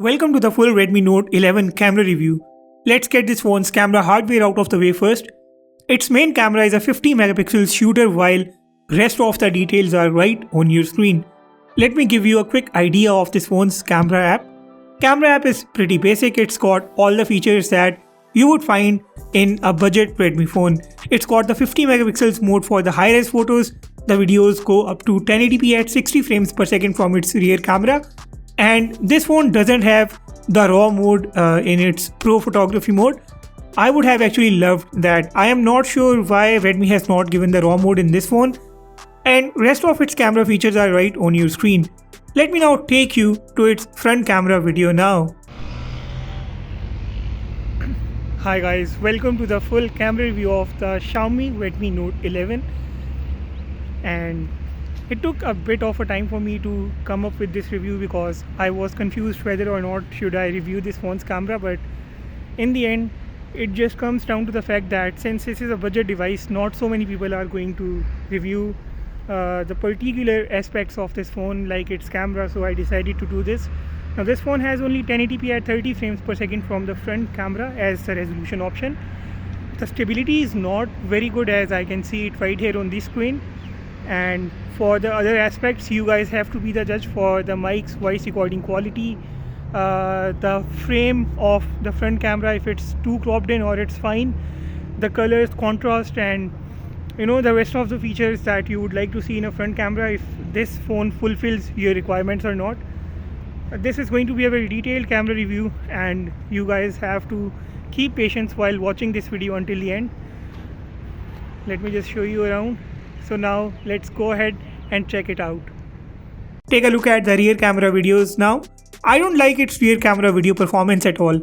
Welcome to the full Redmi Note 11 camera review. Let's get this phone's camera hardware out of the way first. Its main camera is a 50 megapixels shooter while rest of the details are right on your screen. Let me give you a quick idea of this phone's camera app. Camera app is pretty basic. It's got all the features that you would find in a budget Redmi phone. It's got the 50 megapixels mode for the high-res photos. The videos go up to 1080p at 60 frames per second from its rear camera. And this phone doesn't have the RAW mode in its pro photography mode. I would have actually loved that. I am not sure why Redmi has not given the RAW mode in this phone. And rest of its camera features are right on your screen. Let me now take you to its front camera video now. Hi guys, welcome to the full camera review of the Xiaomi Redmi Note 11. And it took a bit of a time for me to come up with this review because I was confused whether or not should I review this phone's camera, but in the end it just comes down to the fact that since this is a budget device, not so many people are going to review the particular aspects of this phone like its camera, so I decided to do this. Now this phone has only 1080p at 30 frames per second from the front camera as the resolution option. The stability is not very good as I can see it right here on the screen. And for the other aspects, you guys have to be the judge for the mic's voice recording quality, the frame of the front camera, if it's too cropped in or it's fine, the colors, contrast, and the rest of the features that you would like to see in a front camera, if this phone fulfills your requirements or not. This is going to be a very detailed camera review and you guys have to keep patience while watching this video until the end. Let me just show you around. So now let's go ahead and check it out. Take a look at the rear camera videos now. I don't like its rear camera video performance at all.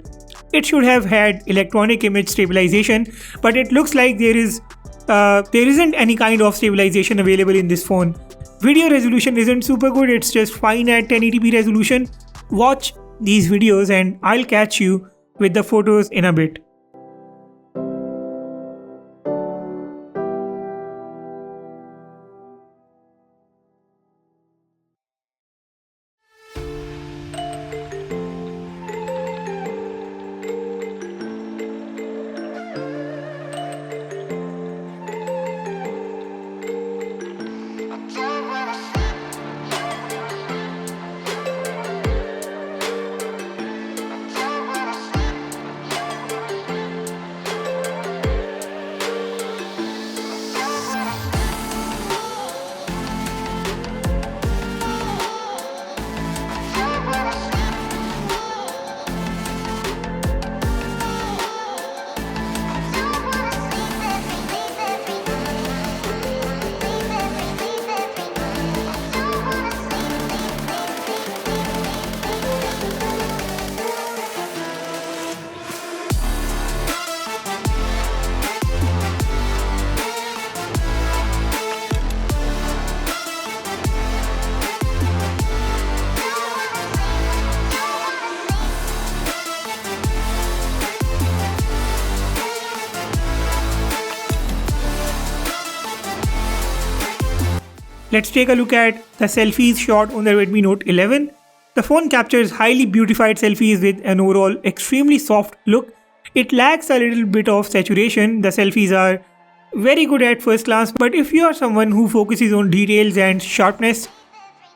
It should have had electronic image stabilization, but it looks like there isn't any kind of stabilization available in this phone. Video resolution isn't super good, it's just fine at 1080p resolution. Watch these videos and I'll catch you with the photos in a bit. Let's take a look at the selfies shot on the Redmi Note 11. The phone captures highly beautified selfies with an overall extremely soft look. It lacks a little bit of saturation. The selfies are very good at first glance, but if you are someone who focuses on details and sharpness,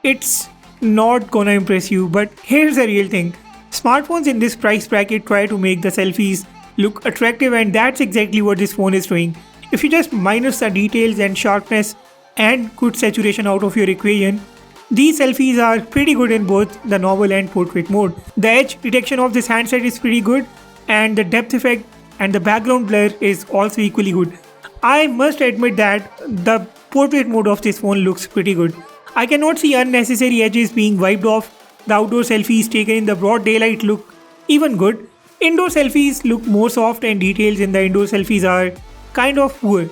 it's not gonna impress you. But here's the real thing. Smartphones in this price bracket try to make the selfies look attractive, and that's exactly what this phone is doing. If you just minus the details and sharpness and good saturation out of your equation, these selfies are pretty good in both the normal and portrait mode. The edge detection of this handset is pretty good and the depth effect and the background blur is also equally good. I must admit that the portrait mode of this phone looks pretty good. I cannot see unnecessary edges being wiped off. The outdoor selfies taken in the broad daylight look even good. Indoor selfies look more soft and details in the indoor selfies are kind of poor.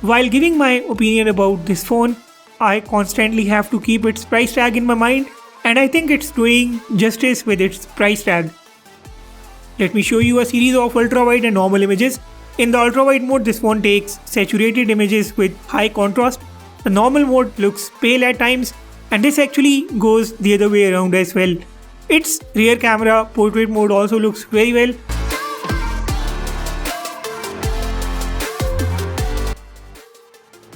While giving my opinion about this phone, I constantly have to keep its price tag in my mind, and I think it's doing justice with its price tag. Let me show you a series of ultra-wide and normal images. In the ultra-wide mode, this phone takes saturated images with high contrast. The normal mode looks pale at times, and this actually goes the other way around as well. Its rear camera portrait mode also looks very well.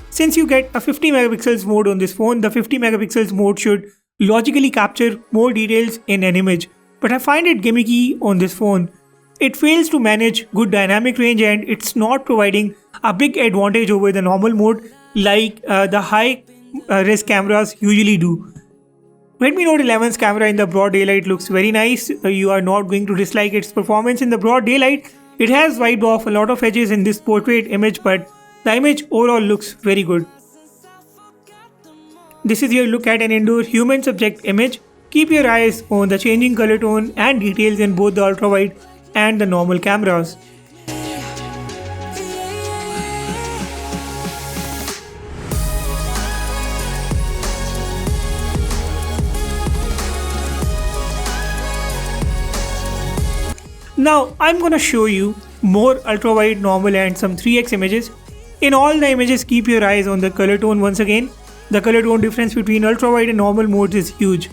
Since you get a 50 megapixels mode on this phone, the 50 megapixels mode should logically capture more details in an image. But I find it gimmicky on this phone. It fails to manage good dynamic range and it's not providing a big advantage over the normal mode like the high res cameras usually do. Redmi Note 11's camera in the broad daylight looks very nice. You are not going to dislike its performance in the broad daylight. It has wiped off a lot of edges in this portrait image, but the image overall looks very good. This is your look at an indoor human subject image. Keep your eyes on the changing color tone and details in both the ultrawide and the normal cameras. Now I'm gonna show you more ultrawide, normal and some 3x images. In all the images, keep your eyes on the color tone once again. The color tone difference between ultrawide and normal modes is huge.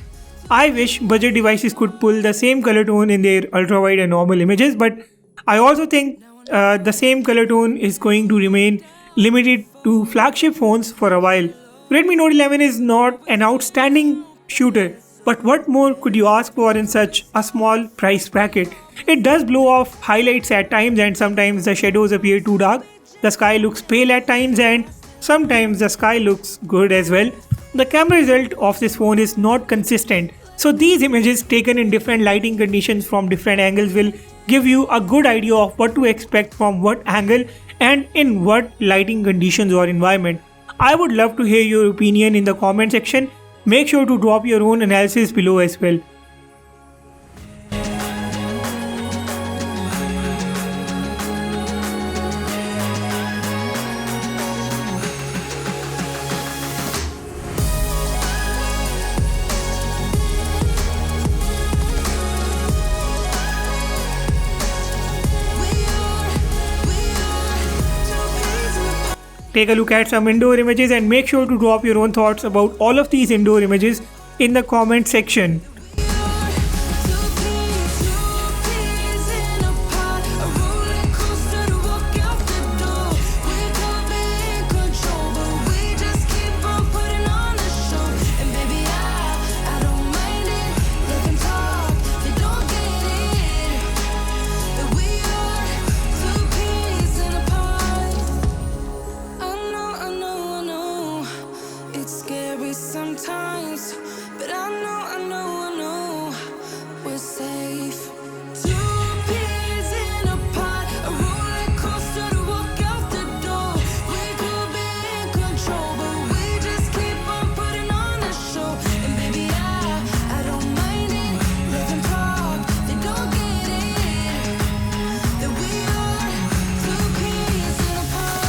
I wish budget devices could pull the same color tone in their ultrawide and normal images, but I also think the same color tone is going to remain limited to flagship phones for a while. Redmi Note 11 is not an outstanding shooter, but what more could you ask for in such a small price bracket? It does blow off highlights at times and sometimes the shadows appear too dark. The sky looks pale at times and sometimes the sky looks good as well. The camera result of this phone is not consistent. So these images taken in different lighting conditions from different angles will give you a good idea of what to expect from what angle and in what lighting conditions or environment. I would love to hear your opinion in the comment section. Make sure to drop your own analysis below as well. Take a look at some indoor images and make sure to drop your own thoughts about all of these indoor images in the comment section. Sometimes, but I know we're safe. Two peas in a pod, a roller coaster to walk out the door. We could be in control, but we just keep on putting on a show. And baby, I don't mind it. Let them talk, they don't get it. That we are two peas in a pod.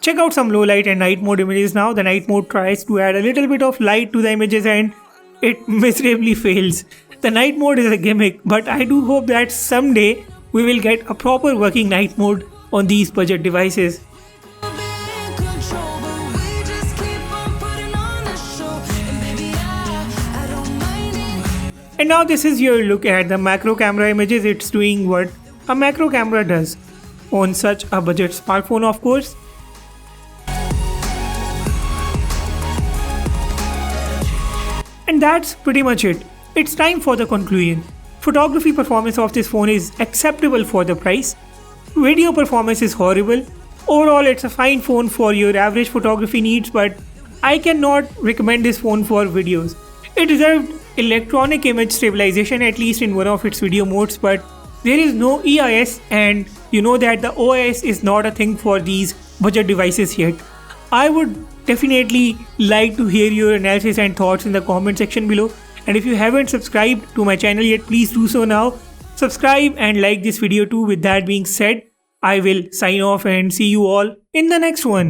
Check out some low light and night mode images now. The night mode tries to add a little bit of light to the images and it miserably fails. The night mode is a gimmick, but I do hope that someday we will get a proper working night mode on these budget devices. And now this is your look at the macro camera images. It's doing what a macro camera does on such a budget smartphone, of course. And that's pretty much it. It's time for the conclusion. Photography performance of this phone is acceptable for the price. Video performance is horrible. Overall, it's a fine phone for your average photography needs, but I cannot recommend this phone for videos. It deserved electronic image stabilization, at least in one of its video modes, but there is no EIS, and you know that the OIS is not a thing for these budget devices yet. I would definitely like to hear your analysis and thoughts in the comment section below, and if you haven't subscribed to my channel yet, please do so now. Subscribe and like this video too. With that being said, I will sign off and see you all in the next one.